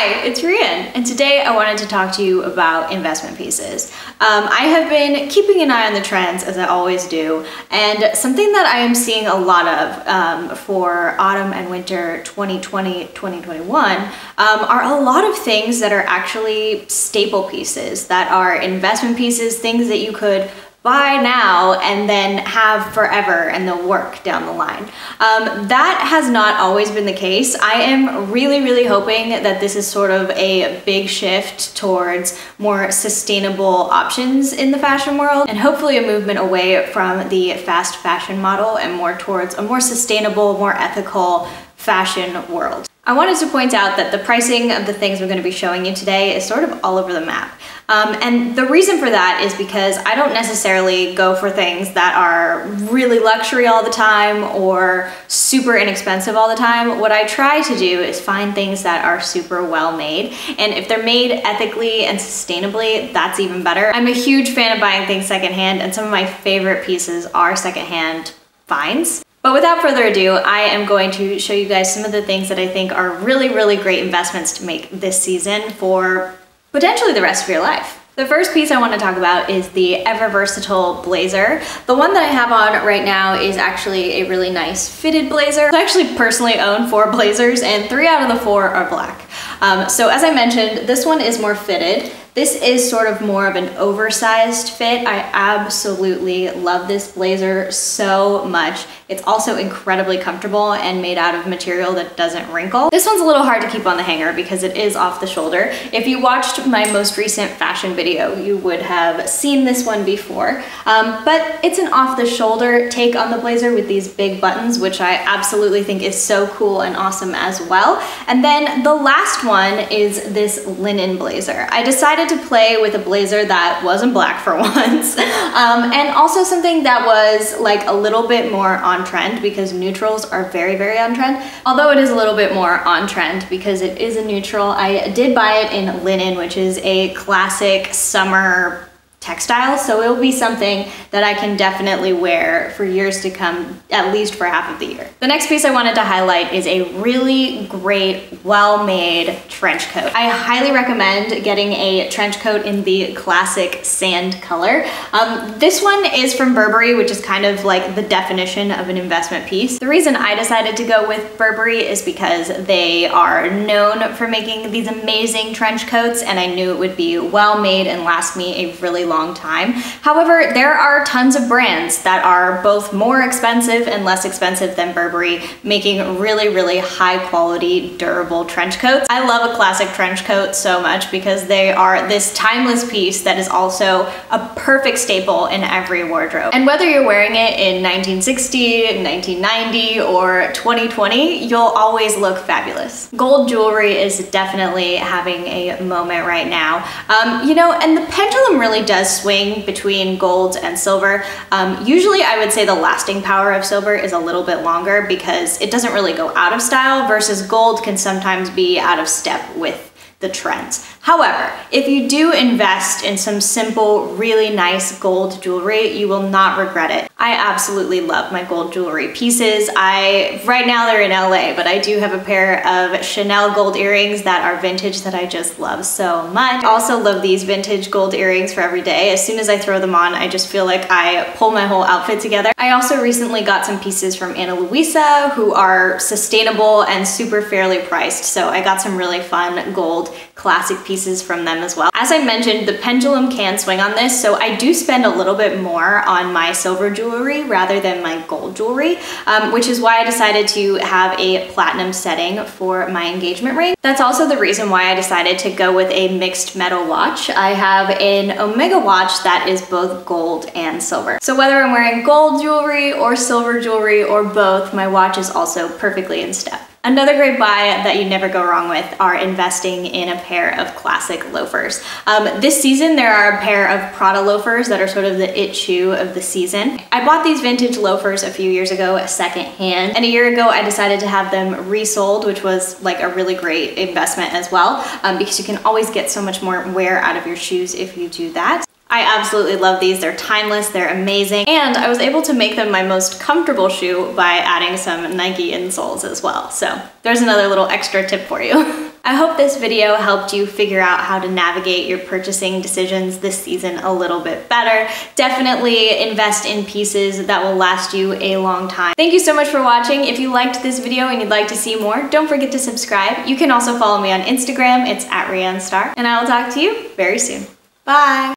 Hi, it's Rian, and today I wanted to talk to you about investment pieces. I have been keeping an eye on the trends, as I always do, and something that I am seeing a lot of for autumn and winter 2020-2021 are a lot of things that are actually staple pieces, that are investment pieces, things that you could buy now and then have forever and they'll work down the line. That has not always been the case. I am really hoping that this is sort of a big shift towards more sustainable options in the fashion world, and hopefully a movement away from the fast fashion model and more towards a more sustainable, more ethical fashion world. I wanted to point out that the pricing of the things we're going to be showing you today is sort of all over the map. And the reason for that is because I don't necessarily go for things that are really luxury all the time or super inexpensive all the time. What I try to do is find things that are super well made, and if they're made ethically and sustainably, that's even better. I'm a huge fan of buying things secondhand, and some of my favorite pieces are secondhand finds. But without further ado, I am going to show you guys some of the things that I think are really great investments to make this season for potentially the rest of your life. The first piece I want to talk about is the ever versatile blazer. The one that I have on right now is actually a really nice fitted blazer. I actually personally own 4 blazers and 3 out of the 4 are black. So as I mentioned, this one is more fitted. This is sort of more of an oversized fit. I absolutely love this blazer so much. It's also incredibly comfortable and made out of material that doesn't wrinkle. This one's a little hard to keep on the hanger because it is off the shoulder. If you watched my most recent fashion video, you would have seen this one before. But it's an off the shoulder take on the blazer with these big buttons, which I absolutely think is so cool and awesome as well. And then the last one is this linen blazer. I decided to play with a blazer that wasn't black for once, and also something that was like a little bit more on trend, because neutrals are very on trend. Although it is a little bit more on trend because it is a neutral, I did buy it in linen, which is a classic summer textile, so it'll be something that I can definitely wear for years to come, at least for half of the year. The next piece I wanted to highlight is a really great, well-made trench coat. I highly recommend getting a trench coat in the classic sand color. This one is from Burberry, which is kind of like the definition of an investment piece. The reason I decided to go with Burberry is because they are known for making these amazing trench coats, and I knew it would be well-made and last me a really long time. However, there are tons of brands that are both more expensive and less expensive than Burberry, making really high quality, durable trench coats. I love a classic trench coat so much because they are this timeless piece that is also a perfect staple in every wardrobe. And whether you're wearing it in 1960, 1990, or 2020, you'll always look fabulous. Gold jewelry is definitely having a moment right now. You know, and the pendulum really does swing between gold and silver. Usually I would say the lasting power of silver is a little bit longer because it doesn't really go out of style, versus gold can sometimes be out of step with the trends. However, if you do invest in some simple, really nice gold jewelry, you will not regret it. I absolutely love my gold jewelry pieces. Right now they're in LA, but I do have a pair of Chanel gold earrings that are vintage that I just love so much. I also love these vintage gold earrings for every day. As soon as I throw them on, I just feel like I pull my whole outfit together. I also recently got some pieces from Ana Luisa, who are sustainable and super fairly priced, so I got some really fun gold classic pieces from them as well. As I mentioned, the pendulum can swing on this, so I do spend a little bit more on my silver jewelry rather than my gold jewelry, which is why I decided to have a platinum setting for my engagement ring. That's also the reason why I decided to go with a mixed metal watch. I have an Omega watch that is both gold and silver. So whether I'm wearing gold jewelry or silver jewelry or both, my watch is also perfectly in step. Another great buy that you never go wrong with are investing in a pair of classic loafers. This season there are a pair of Prada loafers that are sort of the it shoe of the season. I bought these vintage loafers a few years ago secondhand, and a year ago I decided to have them resold, which was like a really great investment as well, because you can always get so much more wear out of your shoes if you do that. I absolutely love these. They're timeless, they're amazing, and I was able to make them my most comfortable shoe by adding some Nike insoles as well. So there's another little extra tip for you. I hope this video helped you figure out how to navigate your purchasing decisions this season a little bit better. Definitely invest in pieces that will last you a long time. Thank you so much for watching. If you liked this video and you'd like to see more, don't forget to subscribe. You can also follow me on Instagram. It's @riannstar, and I will talk to you very soon. Bye!